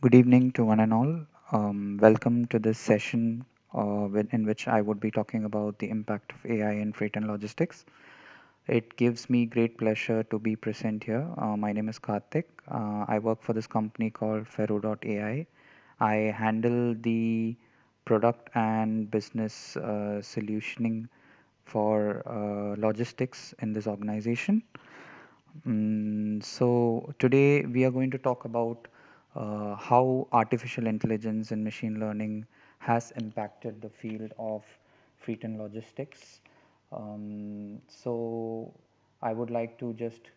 Good evening to one and all. Welcome to this session in which I would be talking about the impact of AI in freight and logistics. It gives me great pleasure to be present here. My name is Karthik. I work for this company called Ferro.ai. I handle the product and business solutioning for logistics in this organization. So today we are going to talk about how artificial intelligence and machine learning has impacted the field of freight and logistics. So I would like to just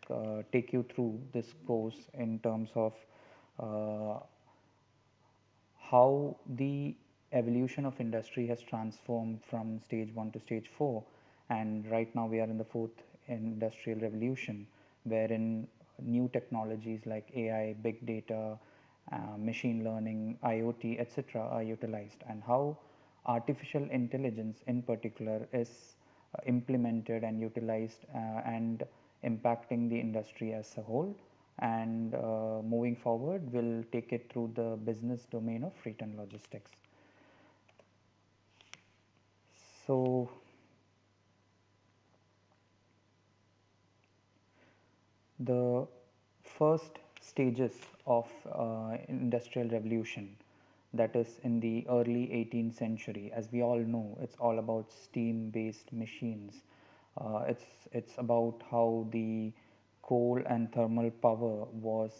take you through this course in terms of uh, how the evolution of industry has transformed from stage 1 to stage 4, and right now we are in the fourth industrial revolution, wherein new technologies like AI, big data, machine learning, IoT, etc. are utilized, and how artificial intelligence in particular is implemented and utilized and impacting the industry as a whole. And moving forward, we'll take it through the business domain of freight and logistics. So the first stages of industrial revolution, that is in the early 18th century, as we all know, it's all about steam based machines. It's about how the coal and thermal power was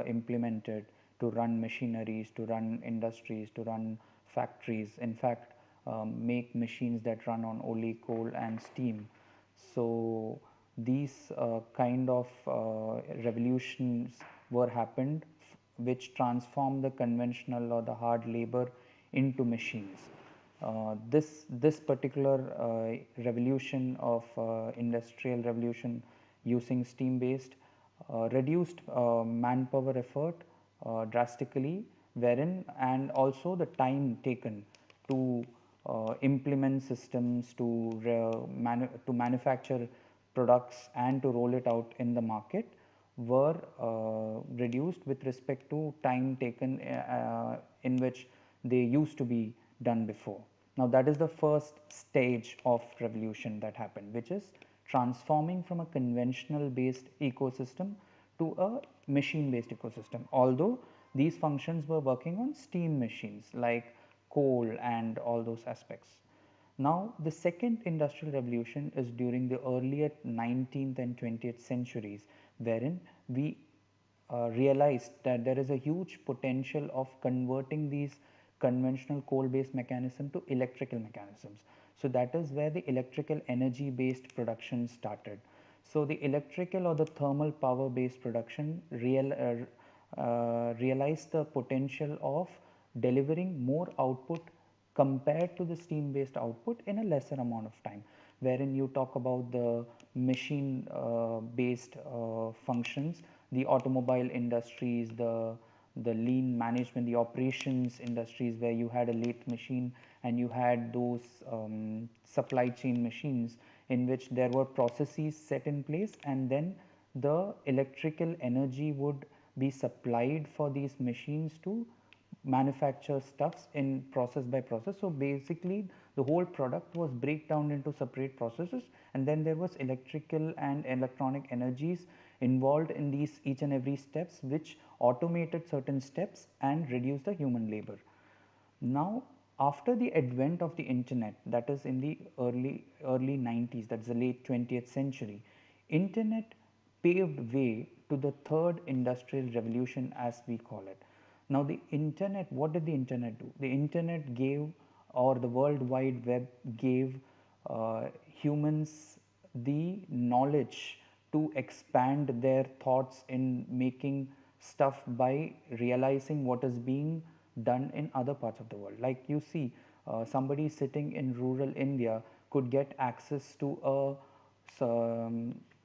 implemented to run machineries, to run industries, to run factories, in fact make machines that run on only coal and steam. So these kind of revolutions were happened which transformed the conventional or the hard labor into machines. This particular revolution of industrial revolution using steam based reduced manpower effort drastically, wherein and also the time taken to implement systems to manufacture products and to roll it out in the market were reduced with respect to time taken in which they used to be done before. Now that is the first stage of revolution that happened, which is transforming from a conventional based ecosystem to a machine based ecosystem, although these functions were working on steam machines like coal and all those aspects. Now the second industrial revolution is during the earlier 19th and 20th centuries, wherein we realized that there is a huge potential of converting these conventional coal based mechanism to electrical mechanisms. So that is where the electrical energy based production started. So the electrical or the thermal power based production realized the potential of delivering more output compared to the steam based output in a lesser amount of time, wherein you talk about the machine based functions, the automobile industries, the lean management, the operations industries, where you had a lathe machine and you had those supply chain machines in which there were processes set in place, and then the electrical energy would be supplied for these machines to manufacture stuffs in process by process. So basically the whole product was break down into separate processes, and then there was electrical and electronic energies involved in these each and every steps, which automated certain steps and reduced the human labor. Now after the advent of the internet, that is in the early 90s, that's the late 20th century, internet paved way to the third industrial revolution, as we call it. Now the internet, what did the internet do? The internet gave, or the world wide web gave humans the knowledge to expand their thoughts in making stuff by realizing what is being done in other parts of the world. Like you see, somebody sitting in rural India could get access to a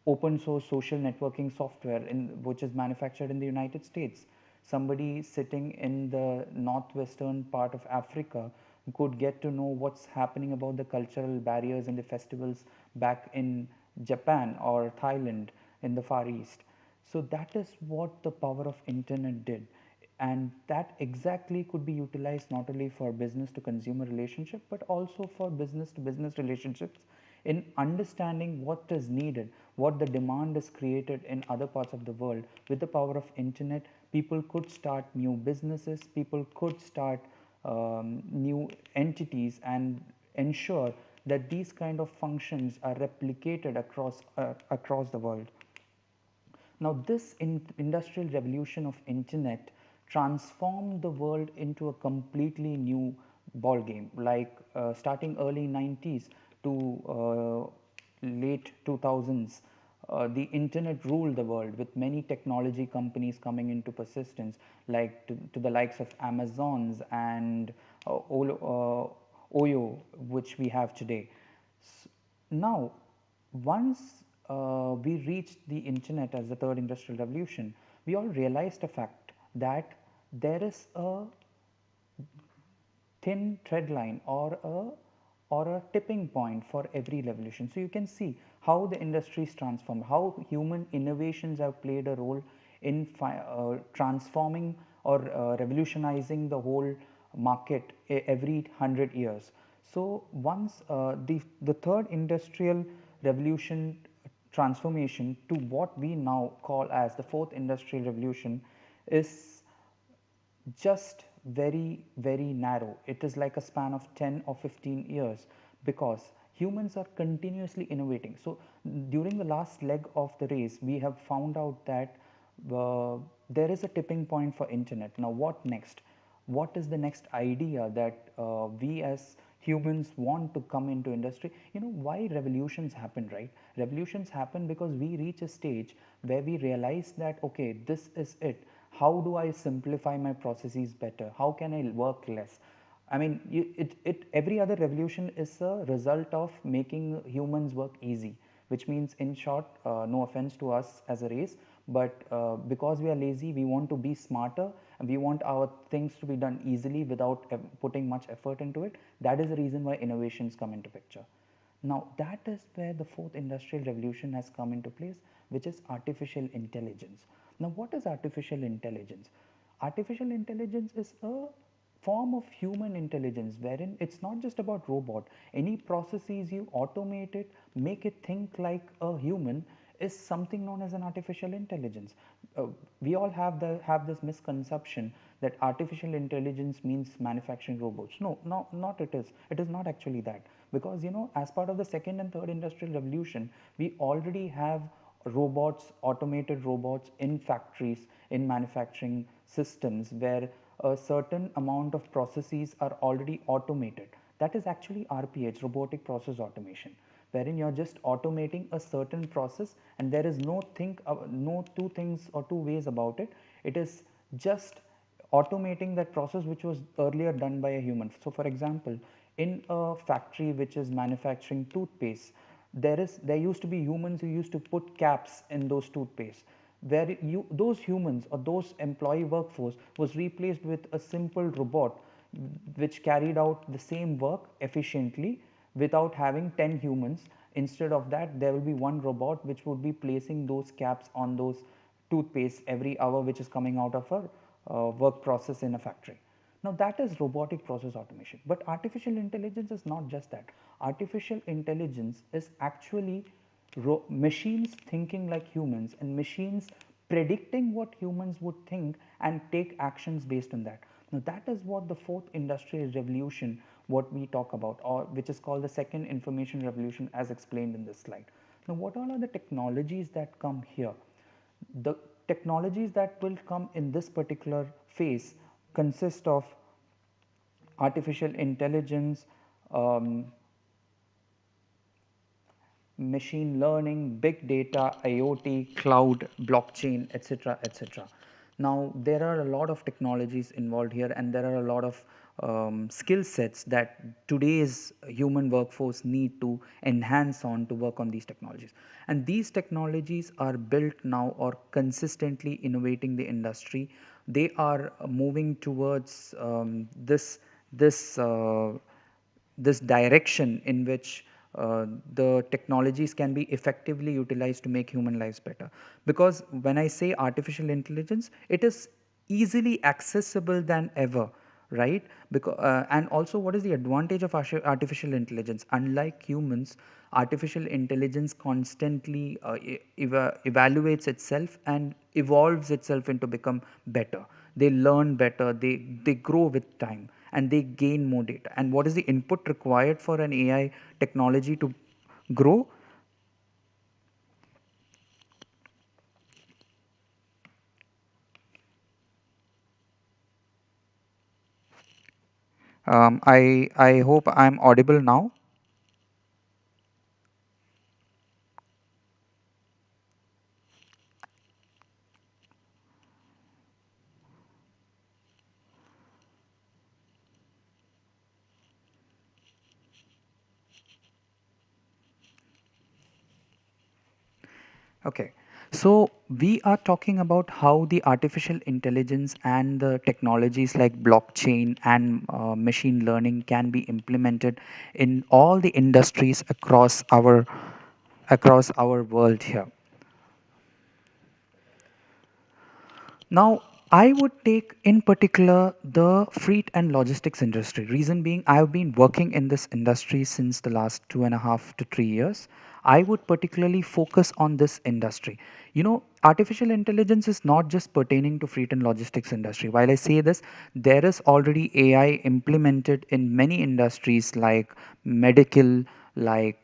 open source social networking software which is manufactured in the United States. Somebody sitting in the northwestern part of Africa could get to know what's happening about the cultural barriers and the festivals back in Japan or Thailand in the Far East. So that is what the power of internet did, and that exactly could be utilized not only for business to consumer relationship but also for business to business relationships, in understanding what is needed, what the demand is created in other parts of the world. With the power of internet, people could start new businesses, people could start new entities, and ensure that these kind of functions are replicated across the world. Now, this industrial revolution of internet transformed the world into a completely new ball game. Like starting early 90s to late 2000s, the internet ruled the world, with many technology companies coming into persistence, like to the likes of Amazon's and Oyo, which we have today. Now, once we reached the internet as the third industrial revolution, we all realized a fact that there is a thin thread line or a tipping point for every revolution. So you can see how the industry is transformed, how human innovations have played a role in transforming or revolutionizing the whole market every 100 years. So once the third industrial revolution transformation to what we now call as the fourth industrial revolution is just very narrow. It is like a span of 10 or 15 years, because humans are continuously innovating. So during the last leg of the race, we have found out that there is a tipping point for internet. Now what next? What is the next idea that we as humans want to come into industry? Why revolutions happen, right? Revolutions happen because we reach a stage where we realize that, okay, this is it. How do I simplify my processes better? How can I work less? I mean, every other revolution is a result of making humans work easy, which means, in short, no offense to us as a race, but because we are lazy, we want to be smarter, and we want our things to be done easily without putting much effort into it. That is the reason why innovations come into picture. Now, that is where the fourth industrial revolution has come into place, which is artificial intelligence. Now, what is artificial intelligence? Artificial intelligence is a form of human intelligence wherein it's not just about robot. Any processes you automate it, make it think like a human, is something known as an artificial intelligence. We all have this misconception that artificial intelligence means manufacturing robots. No, not it is. It is not actually that, because as part of the second and third industrial revolution, we already have robots, automated robots in factories, in manufacturing systems, where a certain amount of processes are already automated. That is actually RPH, robotic process automation, wherein you are just automating a certain process, and there is no two things or two ways about it. It is just automating that process which was earlier done by a human. So for example, in a factory which is manufacturing toothpaste, there used to be humans who used to put caps in those toothpaste, where those humans or those employee workforce was replaced with a simple robot which carried out the same work efficiently without having 10 humans. Instead of that, there will be one robot which would be placing those caps on those toothpaste every hour, which is coming out of a work process in a factory. Now that is robotic process automation. But artificial intelligence is not just that. Artificial intelligence is actually machines thinking like humans, and machines predicting what humans would think and take actions based on that. Now that is what the fourth industrial revolution, what we talk about, or which is called the second information revolution, as explained in this slide. Now what all are the technologies that come here? The technologies that will come in this particular phase consist of artificial intelligence, um, machine learning, big data, IoT, cloud, blockchain, etc., etc. Now, there are a lot of technologies involved here, and there are a lot of skill sets that today's human workforce need to enhance on to work on these technologies. And these technologies are built now or consistently innovating the industry. They are moving towards this this this direction in which the technologies can be effectively utilized to make human lives better. Because when I say artificial intelligence, it is easily accessible than ever, right? Because and also, what is the advantage of artificial intelligence? Unlike humans, artificial intelligence constantly evaluates itself and evolves itself into become better. They learn better, they grow with time, and they gain more data. And what is the input required for an AI technology to grow? I hope I'm audible now. Okay, so we are talking about how the artificial intelligence and the technologies like blockchain and machine learning can be implemented in all the industries across our world here. Now, I would take in particular the freight and logistics industry. Reason being, I have been working in this industry since the last 2.5 to 3 years. I would particularly focus on this industry. You know, artificial intelligence is not just pertaining to freight and logistics industry. While I say this, there is already AI implemented in many industries like medical, like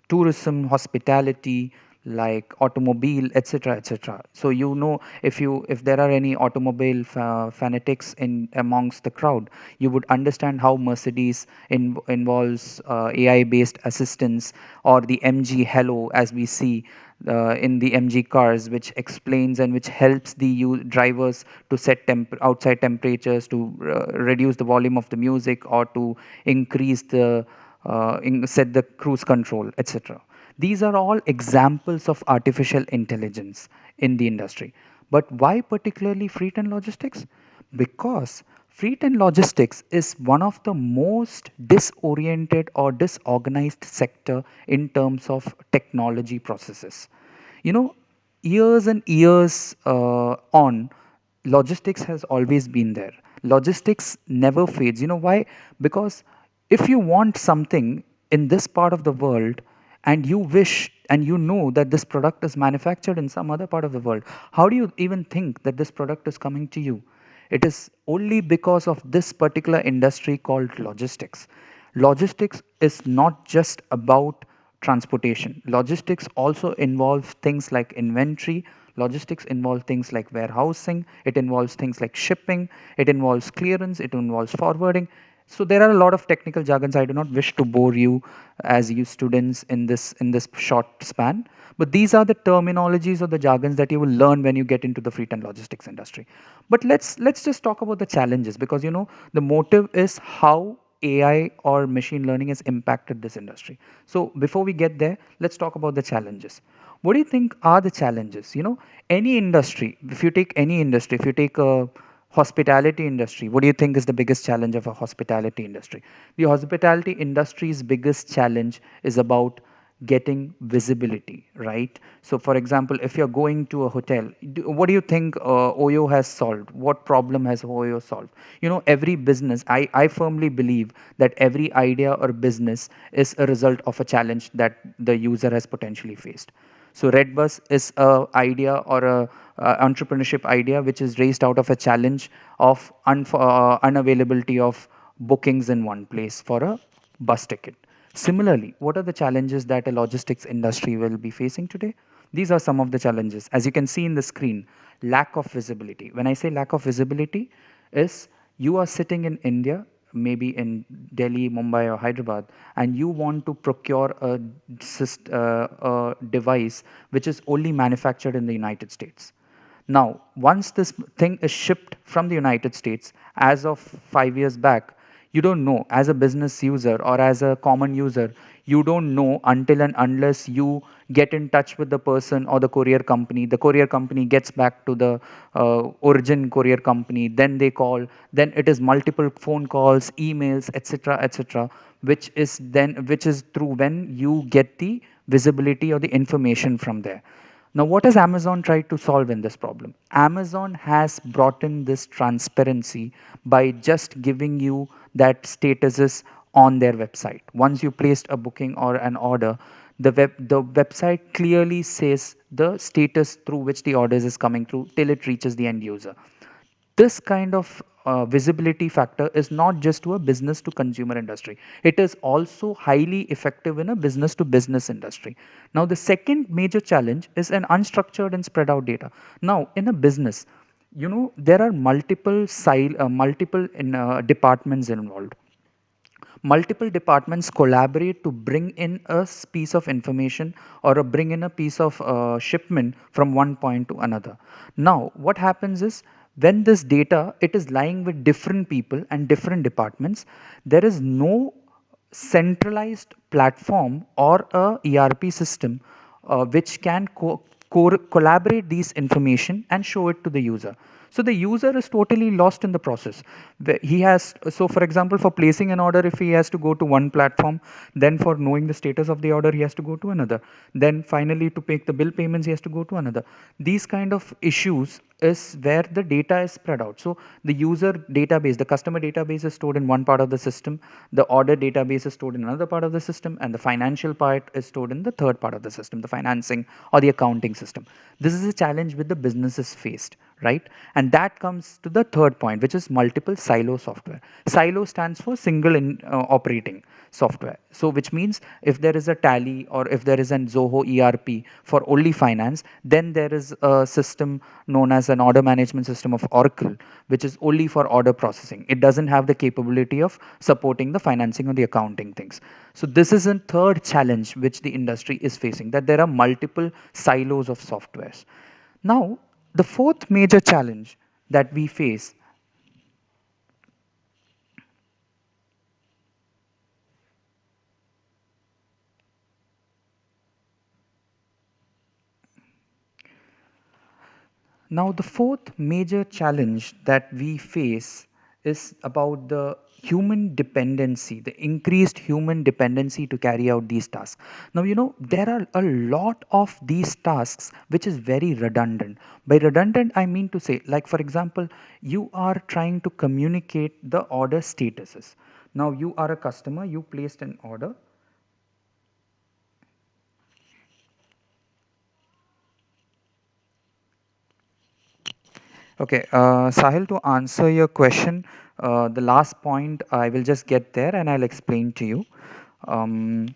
tourism, hospitality, like automobile, etc., etc. So you know, if there are any automobile fanatics in amongst the crowd, you would understand how Mercedes involves AI based assistance, or the MG Hello, as we see in the MG cars, which explains and which helps the drivers to set outside temperatures, to reduce the volume of the music, or to increase the set the cruise control, etc. These are all examples of artificial intelligence in the industry. But why particularly freight and logistics? Because freight and logistics is one of the most disoriented or disorganized sector in terms of technology processes. You know, years and years on, logistics has always been there. Logistics never fades. You know why? Because if you want something in this part of the world, and you wish and you know that this product is manufactured in some other part of the world, how do you even think that this product is coming to you? It is only because of this particular industry called logistics. Logistics is not just about transportation. Logistics also involves things like inventory. Logistics involve things like warehousing. It involves things like shipping. It involves clearance. It involves forwarding. So there are a lot of technical jargons. I do not wish to bore you as you students in this short span. But these are the terminologies or the jargons that you will learn when you get into the freight and logistics industry. But let's just talk about the challenges, because you know the motive is how AI or machine learning has impacted this industry. So before we get there, let's talk about the challenges. What do you think are the challenges? You know, any industry, if you take any industry, if you take a hospitality industry, what do you think is the biggest challenge of a hospitality industry? The hospitality industry's biggest challenge is about getting visibility, right? So for example, if you're going to a hotel, what do you think Oyo has solved? What problem has Oyo solved? You know, every business, I firmly believe that every idea or business is a result of a challenge that the user has potentially faced. So Redbus is a idea or a entrepreneurship idea which is raised out of a challenge of unavailability of bookings in one place for a bus ticket. Similarly, what are the challenges that a logistics industry will be facing today? These are some of the challenges. As you can see in the screen, lack of visibility. When I say lack of visibility, is you are sitting in India, maybe in Delhi, Mumbai, or Hyderabad, and you want to procure a device which is only manufactured in the United States. Now, once this thing is shipped from the United States, as of 5 years back, You don't know as a business user or as a common user. You don't know until and unless you get in touch with the person or the courier company. The courier company gets back to the origin courier company, then they call, then it is multiple phone calls, emails, etc., etc., which is through when you get the visibility or the information from there. Now, what has Amazon tried to solve in this problem? Amazon has brought in this transparency by just giving you that statuses on their website. Once you placed a booking or an order, the website clearly says the status through which the orders is coming through till it reaches the end user. This kind of visibility factor is not just to a business to consumer industry, it is also highly effective in a business to business industry. Now the second major challenge is an unstructured and spread out data. Now in a business, there are multiple departments involved. Multiple departments collaborate to bring in a piece of information or bring in a piece of shipment from one point to another. Now what happens is, when this data it is lying with different people and different departments, there is no centralized platform or a ERP system which can collaborate these information and show it to the user. So the user is totally lost in the process. He has, so for example, for placing an order, if he has to go to one platform, then for knowing the status of the order, he has to go to another. Then finally, to make the bill payments, he has to go to another. These kind of issues is where the data is spread out. So the user database, the customer database is stored in one part of the system, the order database is stored in another part of the system, and the financial part is stored in the third part of the system, the financing or the accounting system. This is a challenge with the businesses faced, right? And that comes to the third point, which is multiple silo software. Silo stands for single operating software. So which means if there is a Tally or if there is an Zoho ERP for only finance, then there is a system known as an order management system of Oracle, which is only for order processing. It doesn't have the capability of supporting the financing or the accounting things. So this is a third challenge which the industry is facing, that there are multiple silos of softwares. Now, the fourth major challenge that we face. Now, the fourth major challenge that we face is about the human dependency, the increased human dependency to carry out these tasks. Now, there are a lot of these tasks which is very redundant. By redundant, I mean to say, like for example, you are trying to communicate the order statuses. Now, you are a customer, you placed an order. Okay, Sahil, to answer your question, the last point I will just get there and I'll explain to you. Um,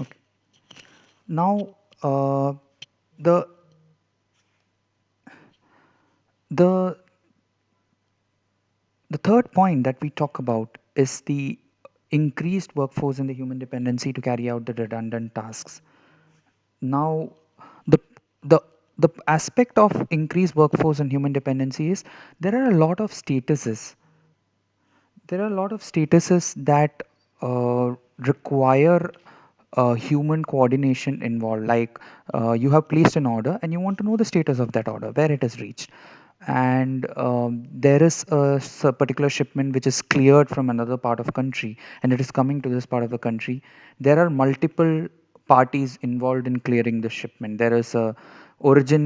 okay. Now, the the third point that we talk about is the increased workforce and the human dependency to carry out the redundant tasks. Now, the the the aspect of increased workforce and human dependency is there are a lot of statuses. There are a lot of statuses that require human coordination involved. Like you have placed an order and you want to know the status of that order, where it has reached. And there is a particular shipment which is cleared from another part of country and it is coming to this part of the country. There are multiple parties involved in clearing the shipment. There is a origin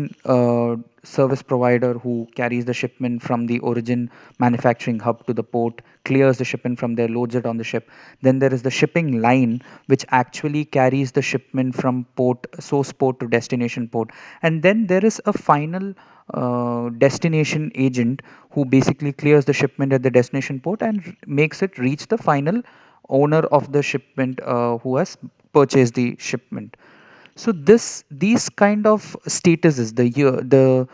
service provider who carries the shipment from the origin manufacturing hub to the port, clears the shipment from there, loads it on the ship. Then there is the shipping line which actually carries the shipment from port, source port to destination port. And then there is a final destination agent who basically clears the shipment at the destination port and makes it reach the final owner of the shipment who has purchased the shipment. So these kind of statuses, the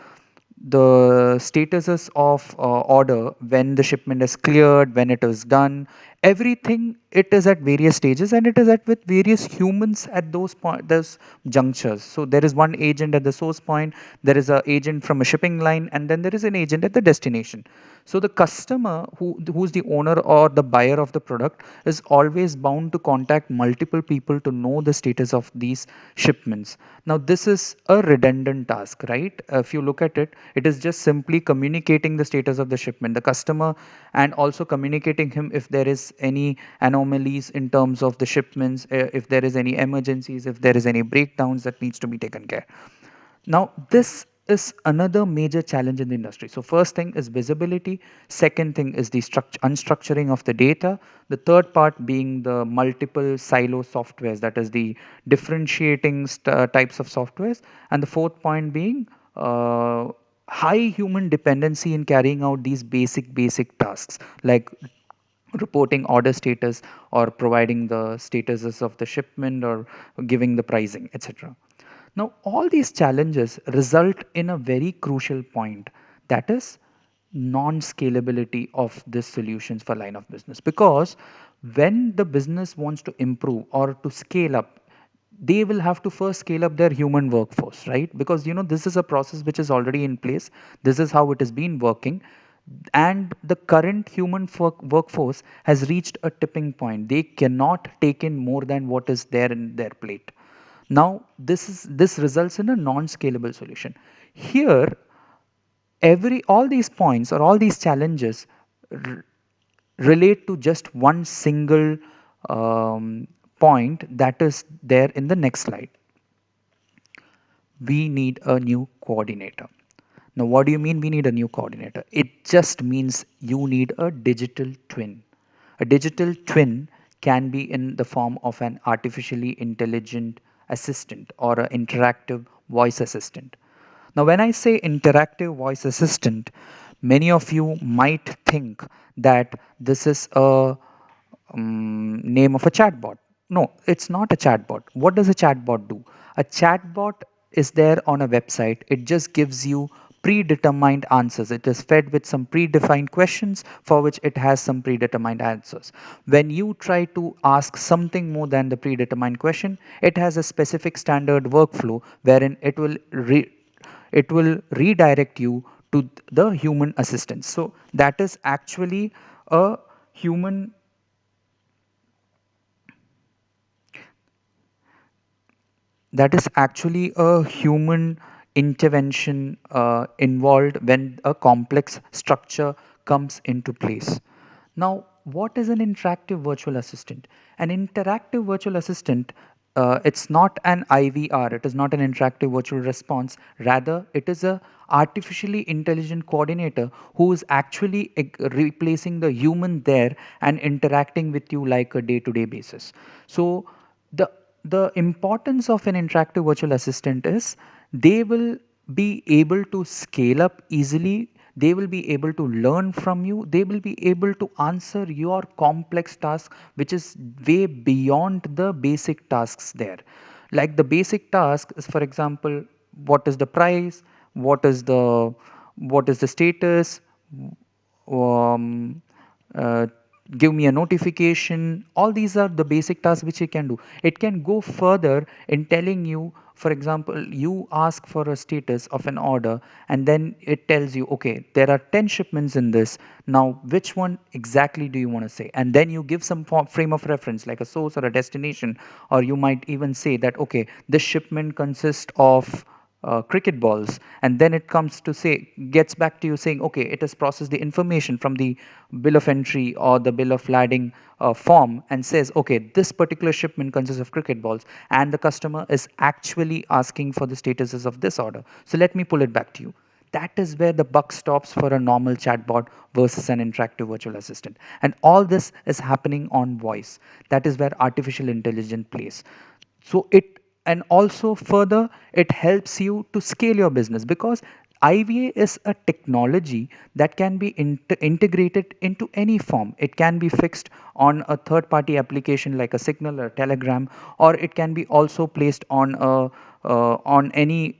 statuses of order, when the shipment is cleared, when it is done, everything, it is at various stages and it is at with various humans at those junctures. So there is one agent at the source point, there is a agent from a shipping line, and then there is an agent at the destination. So the customer who's the owner or the buyer of the product is always bound to contact multiple people to know the status of these shipments. Now this is a redundant task, right? If you look at it, it is just simply communicating the status of the shipment, the customer, and also communicating him if there is any anomalies in terms of the shipments, if there is any emergencies, if there is any breakdowns that needs to be taken care. Now, this is another major challenge in the industry. So, first thing is visibility. Second thing is the unstructuring of the data. The third part being the multiple silo softwares, that is the differentiating types of softwares. And the fourth point being high human dependency in carrying out these basic tasks like reporting order status or providing the statuses of the shipment or giving the pricing, etc. Now, all these challenges result in a very crucial point, that is non-scalability of these solutions for line of business. Because when the business wants to improve or to scale up, they will have to first scale up their human workforce, right? Because this is a process which is already in place. This is how it has been working, and the current human workforce has reached a tipping point. They cannot take in more than what is there in their plate. Now this results in a non-scalable solution. Here, every all these points or all these challenges r- relate to just one single point that is there in the next slide. We need a new coordinator. Now, what do you mean we need a new coordinator? It just means you need a digital twin. A digital twin can be in the form of an artificially intelligent assistant or an interactive voice assistant. Now, when I say interactive voice assistant, many of you might think that this is a name of a chatbot. No, it's not a chatbot. What does a chatbot do? A chatbot is there on a website. It just gives you predetermined answers. It is fed with some predefined questions for which it has some predetermined answers. When you try to ask something more than the predetermined question, it has a specific standard workflow wherein it will redirect you to the human assistant. So that is actually a human that is actually a human intervention involved when a complex structure comes into place. Now, what is an interactive virtual assistant? An interactive virtual assistant, it's not an IVR, it is not an interactive virtual response. Rather, it is a artificially intelligent coordinator who is actually replacing the human there and interacting with you like a day-to-day basis. So, the the importance of an interactive virtual assistant is they will be able to scale up easily, they will be able to learn from you, they will be able to answer your complex task which is way beyond the basic tasks there. Like the basic task is, for example, what is the price, what is the status, um, uh, give me a notification. All these are the basic tasks which it can do. It can go further in telling you, for example, you ask for a status of an order, and then it tells you, okay, there are 10 shipments in this. Now, which one exactly do you want to say? And then you give some frame of reference, like a source or a destination, or you might even say that, okay, this shipment consists of cricket balls, and then it comes to say, gets back to you saying, okay, it has processed the information from the bill of entry or the bill of lading form, and says, okay, this particular shipment consists of cricket balls, and the customer is actually asking for the statuses of this order, so let me pull it back to you. That is where the buck stops for a normal chatbot versus an interactive virtual assistant. And all this is happening on voice. That is where artificial intelligence plays. So it, and also further, it helps you to scale your business, because IVA is a technology that can be integrated into any form. It can be fixed on a third party application like a Signal or Telegram, or it can be also placed on a on any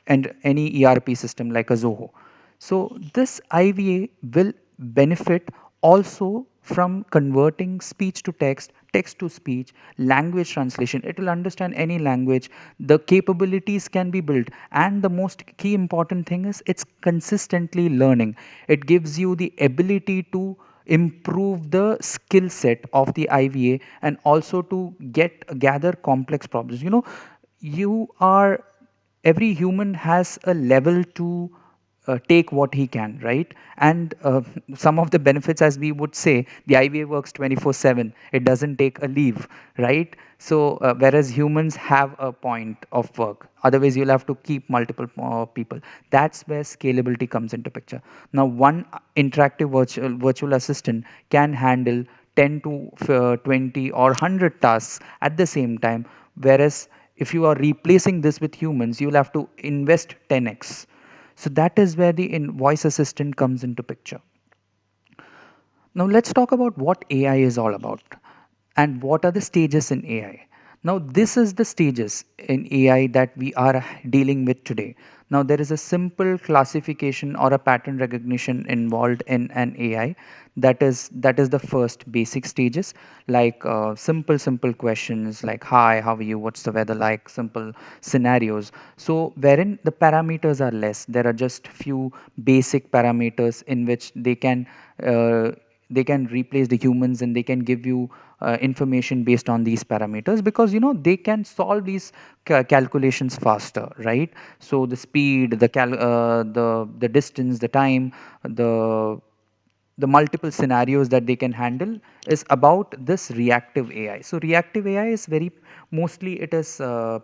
and any ERP system like a Zoho. So this IVA will benefit also from converting speech to text, text to speech, language translation. It will understand any language. The capabilities can be built. And the most key important thing is it's consistently learning. It gives you the ability to improve the skill set of the IVA, and also to gather complex problems. You know, you are every human has a level to take what he can, right? And some of the benefits, as we would say, the IVA works 24/7. It doesn't take a leave, right? So whereas humans have a point of work, otherwise you'll have to keep multiple people. That's where scalability comes into picture. Now, one interactive virtual assistant can handle 10 to 20 or 100 tasks at the same time, whereas if you are replacing this with humans, you'll have to invest 10x. So that is where the voice assistant comes into picture. Now let's talk about what AI is all about and what are the stages in AI. Now this is the stages in AI that we are dealing with today. Now there is a simple classification or a pattern recognition involved in an AI. That is the first basic stages, like simple questions like hi, how are you, what's the weather like, simple scenarios. So wherein the parameters are less, there are just few basic parameters in which uh, they can replace the humans, and they can give you information based on these parameters, because you know they can solve these calculations faster, right? So the speed, the distance, the time, the the multiple scenarios that they can handle is about this reactive AI. So reactive AI is very mostly it is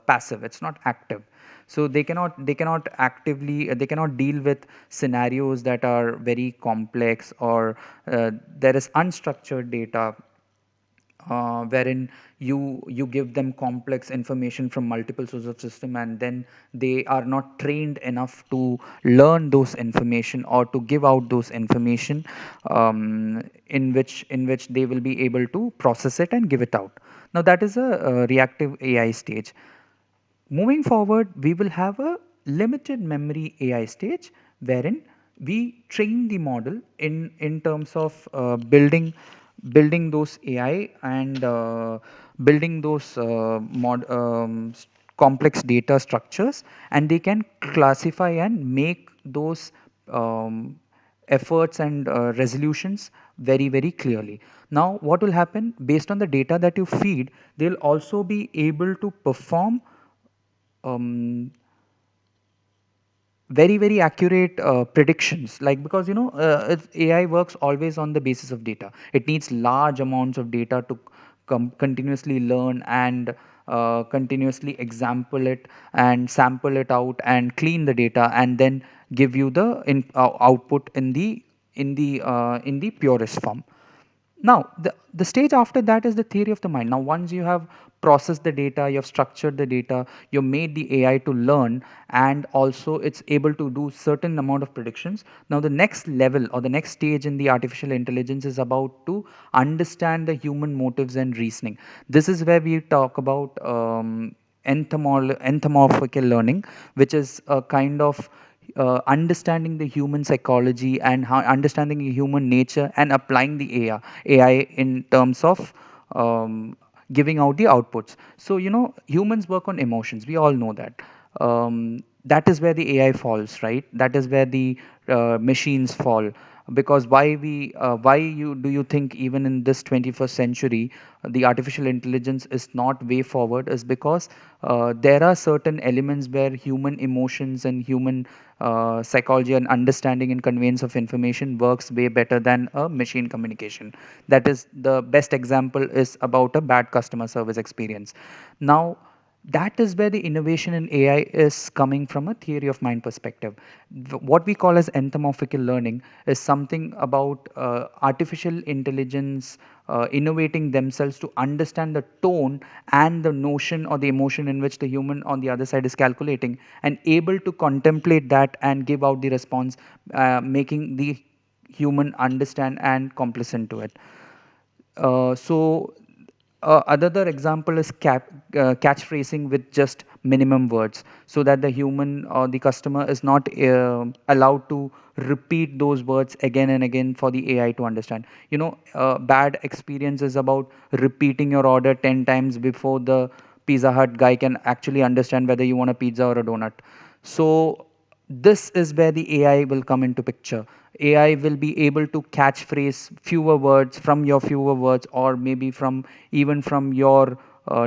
passive. It's not active. So they cannot actively they cannot deal with scenarios that are very complex, or there is unstructured data wherein you give them complex information from multiple sources of system, and then they are not trained enough to learn those information or to give out those information, in which they will be able to process it and give it out. Now that is a reactive AI stage. Moving forward, we will have a limited memory AI stage, wherein we train the model in terms of building those AI, and building those complex data structures, and they can classify and make those um, efforts and resolutions very clearly. Now what will happen, based on the data that you feed, they'll also be able to perform um, very accurate predictions, like, because you know AI works always on the basis of data. It needs large amounts of data to continuously learn, and continuously example it and sample it out and clean the data, and then give you the output in the purest form. Now, the stage after that is the theory of the mind. Now, once you have processed the data, you have structured the data, you made the AI to learn, and also it's able to do certain amount of predictions. Now, the next level or the next stage in the artificial intelligence is about to understand the human motives and reasoning. This is where we talk about entomorphical learning, which is a kind of understanding the human psychology and how understanding the human nature and applying the AI in terms of giving out the outputs. So, humans work on emotions. We all know that. That is where the AI falls, right? That is where the machines fall. Because why you do you think even in this 21st century the artificial intelligence is not way forward is because there are certain elements where human emotions and human psychology and understanding and conveyance of information works way better than a machine communication. That is the best example is about a bad customer service experience. Now that is where the innovation in AI is coming from a theory of mind perspective. What we call as entomorphical learning is something about artificial intelligence innovating themselves to understand the tone and the notion or the emotion in which the human on the other side is calculating and able to contemplate that and give out the response, making the human understand and complacent to it. So another example is catchphrasing with just minimum words, so that the human or the customer is not allowed to repeat those words again and again for the AI to understand. Bad experience is about repeating your order 10 times before the Pizza Hut guy can actually understand whether you want a pizza or a donut. So this is where the AI will come into picture. AI will be able to catch phrase fewer words from your fewer words, or maybe from even from your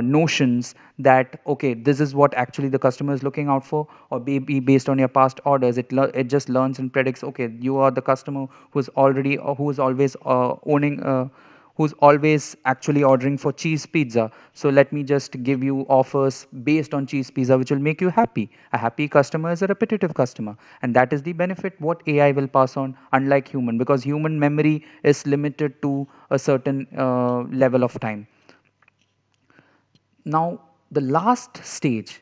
notions that okay, this is what actually the customer is looking out for, or maybe based on your past orders, it just learns and predicts. Okay, you are the customer who's already or who is always owning. Who's always actually ordering for cheese pizza. So let me just give you offers based on cheese pizza, which will make you happy. A happy customer is a repetitive customer. And that is the benefit what AI will pass on, unlike human, because human memory is limited to a certain level of time. Now, the last stage,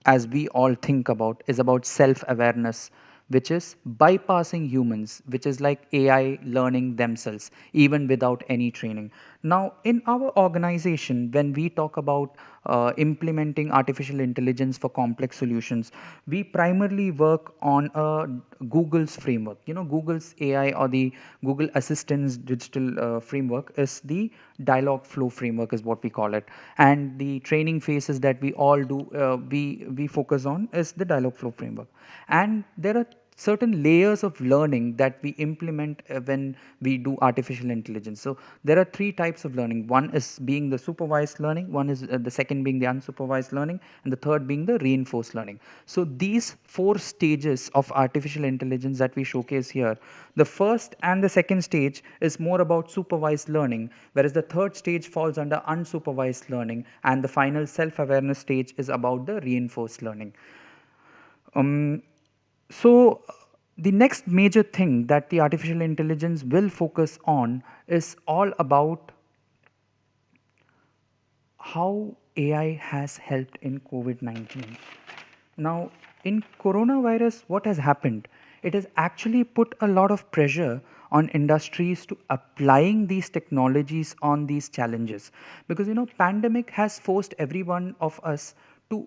as we all think about, is about self awareness, which is bypassing humans, which is like AI learning themselves, even without any training. Now, in our organization, when we talk about implementing artificial intelligence for complex solutions, we primarily work on Google's framework. Google's AI or the Google Assistant's digital framework is the dialogue flow framework, is what we call it. And the training phases that we all do, we focus on is the dialogue flow framework. And there are certain layers of learning that we implement when we do artificial intelligence. So there are three types of learning. One is being the supervised learning, one is the second being the unsupervised learning, and the third being the reinforced learning. So these four stages of artificial intelligence that we showcase here, the first and the second stage is more about supervised learning, whereas the third stage falls under unsupervised learning, and the final self-awareness stage is about the reinforced learning. um, so, the next major thing that the artificial intelligence will focus on is all about how AI has helped in COVID 19. Now, in coronavirus, what has happened? It has actually put a lot of pressure on industries to applying these technologies on these challenges, because pandemic has forced every one of us to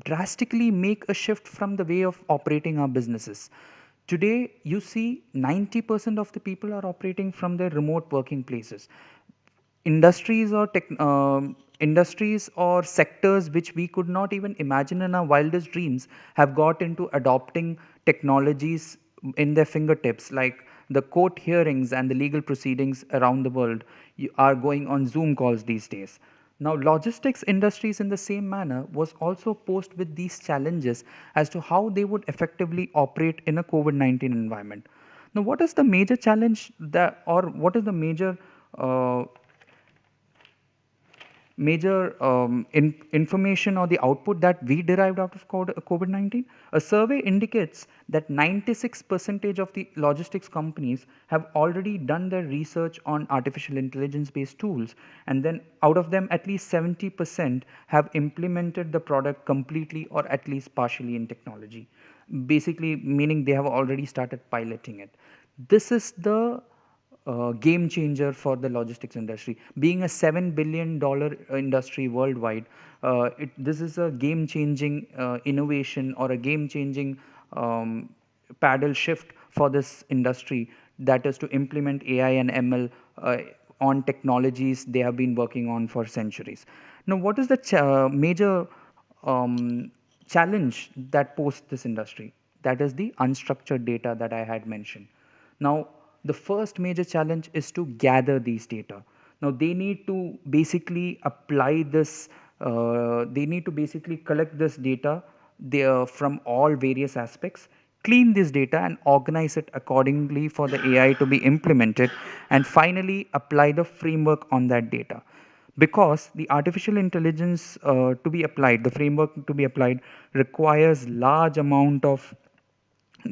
drastically make a shift from the way of operating our businesses. Today, you see 90% of the people are operating from their remote working places. Industries or sectors which we could not even imagine in our wildest dreams have got into adopting technologies in their fingertips, like the court hearings and the legal proceedings around the world are going on Zoom calls these days. Now, logistics industries in the same manner was also posed with these challenges as to how they would effectively operate in a COVID-19 environment. Now, what is the major challenge that, or what is the uh, major information or the output that we derived out of COVID 19? A survey indicates that 96% of the logistics companies have already done their research on artificial intelligence based tools, and then out of them, at least 70% have implemented the product completely or at least partially in technology. Basically, meaning they have already started piloting it. This is the game changer for the logistics industry. Being a $7 billion industry worldwide, this is a game changing innovation or a game changing paddle shift for this industry, that is to implement AI and ML on technologies they have been working on for centuries. Now, what is the major challenge that poses this industry? That is the unstructured data that I had mentioned. Now, the first major challenge is to gather these data. Now, they need to basically apply this, they need to basically collect this data there from all various aspects, clean this data and organize it accordingly for the AI to be implemented, and finally apply the framework on that data. Because the artificial intelligence to be applied, the framework to be applied requires large amount of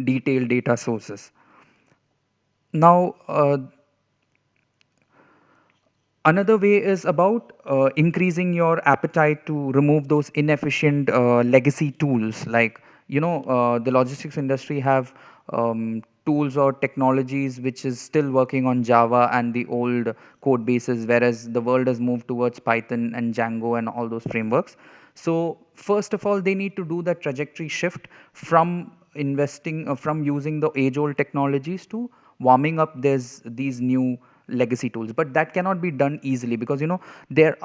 detailed data sources. Now, another way is about increasing your appetite to remove those inefficient legacy tools. Like, the logistics industry have tools or technologies which is still working on Java and the old code bases, whereas the world has moved towards Python and Django and all those frameworks. So first of all, they need to do that trajectory shift from investing from using the age old technologies to warming up these new legacy tools. But that cannot be done easily, because there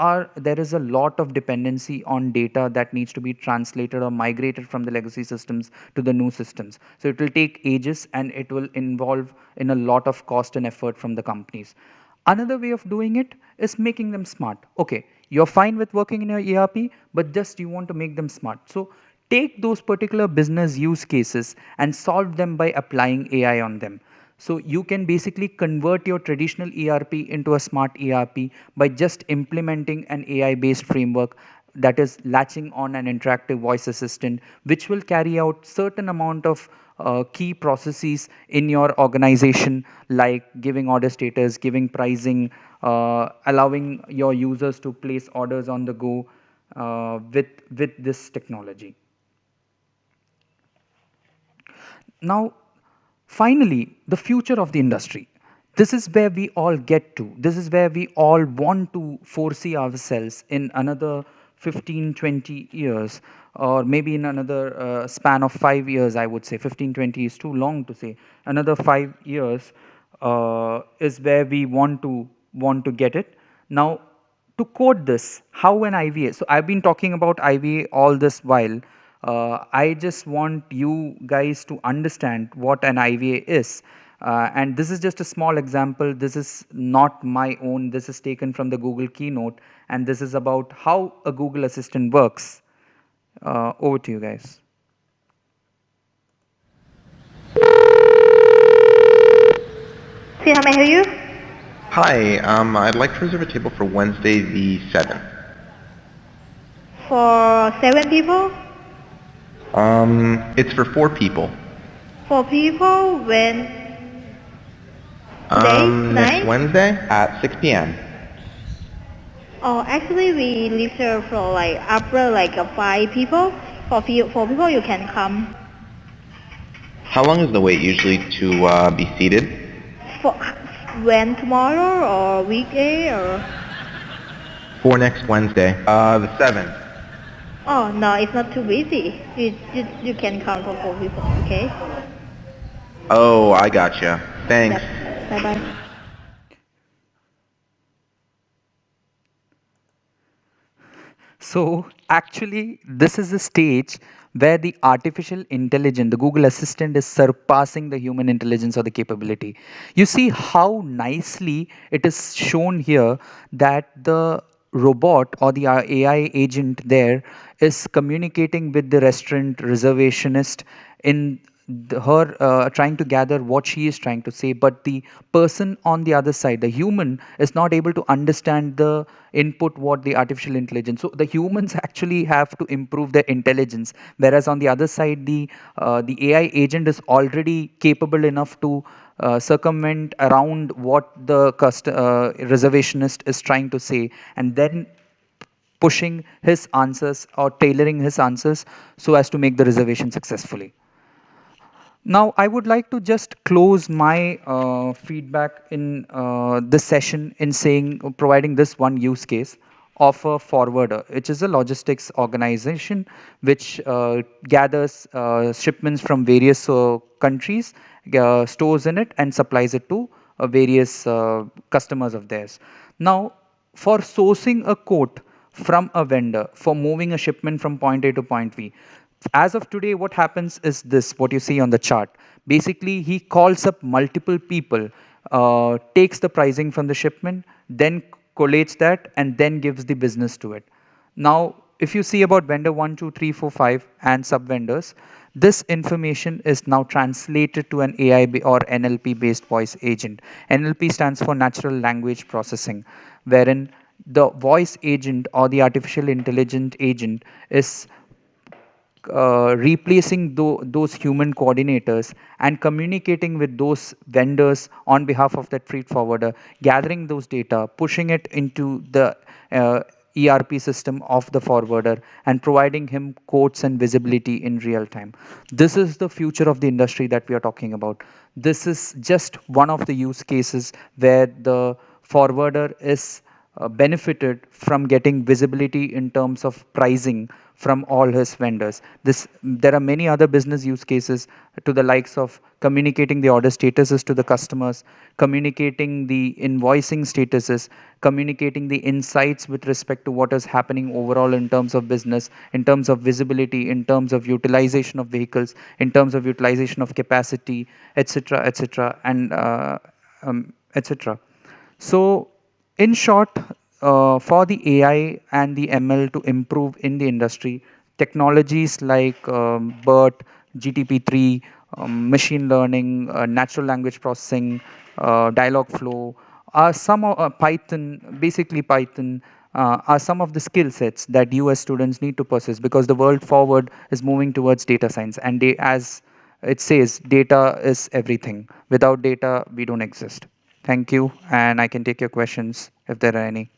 is a lot of dependency on data that needs to be translated or migrated from the legacy systems to the new systems. So it will take ages, and it will involve in a lot of cost and effort from the companies. Another way of doing it is making them smart. Okay, you're fine with working in your ERP, but just you want to make them smart. So take those particular business use cases and solve them by applying AI on them. So you can basically convert your traditional ERP into a smart ERP by just implementing an AI based framework that is latching on an interactive voice assistant, which will carry out certain amount of key processes in your organization, like giving order status, giving pricing, allowing your users to place orders on the go with this technology. Now, finally, the future of the industry. This is where we all get to. This is where we all want to foresee ourselves in another 15, 20 years, or maybe in another span of 5 years, I would say. 15, 20 is too long to say. Another 5 years is where we want to get it. Now, to code this, how an IVA. So I've been talking about IVA all this while. I just want you guys to understand what an IVA is. And this is just a small example. This is not my own. This is taken from the Google keynote. And this is about how a Google Assistant works. Over to you guys. See, how may I hear you? Hi, I'd like to reserve a table for Wednesday the 7th. For 7 people? It's for 4 people. 4 people when? Today? Next Tonight? Wednesday at 6 p.m. Oh, actually we reserve for like upper like 5 people. For 4 people you can come. How long is the wait usually to be seated? For when, tomorrow or weekday or? For next Wednesday, the 7th. Oh no, it's not too busy. You can come for 4 people, okay? Oh, I gotcha. Thanks. Yep. Bye bye. So actually, this is a stage where the artificial intelligence, the Google Assistant, is surpassing the human intelligence or the capability. You see how nicely it is shown here that the robot or the AI agent there is communicating with the restaurant reservationist in her trying to gather what she is trying to say, but the person on the other side, the human, is not able to understand the input what the artificial intelligence. So the humans actually have to improve their intelligence, whereas on the other side, the AI agent is already capable enough to circumvent around what the reservationist is trying to say, and then pushing his answers or tailoring his answers so as to make the reservation successfully. Now, I would like to just close my feedback in this session in saying, providing this one use case of a forwarder, which is a logistics organization which gathers shipments from various countries, stores in it, and supplies it to various customers of theirs. Now, for sourcing a quote from a vendor for moving a shipment from point A to point B, as of today, what happens is this: what you see on the chart. Basically, he calls up multiple people, takes the pricing from the shipment, then collates that, and then gives the business to it. Now, if you see about vendor 1, 2, 3, 4, 5, and sub vendors, this information is now translated to an AI or NLP based voice agent. NLP stands for natural language processing, wherein the voice agent or the artificial intelligent agent is replacing those human coordinators and communicating with those vendors on behalf of that freight forwarder, gathering those data, pushing it into the ERP system of the forwarder, and providing him quotes and visibility in real time. This is the future of the industry that we are talking about. This is just one of the use cases where the forwarder is benefited from getting visibility in terms of pricing from all his vendors. There are many other business use cases to the likes of communicating the order statuses to the customers, communicating the invoicing statuses, communicating the insights with respect to what is happening overall in terms of business, in terms of visibility, in terms of utilization of vehicles, in terms of utilization of capacity, etc., etc., and etc. So, in short, for the AI and the ML to improve in the industry, technologies like BERT, GTP3, machine learning, natural language processing, dialog flow are some of Python, basically Python, are some of the skill sets that you as students need to possess, because the world forward is moving towards data science, and as it says, data is everything. Without data, we don't exist. Thank you, and I can take your questions if there are any.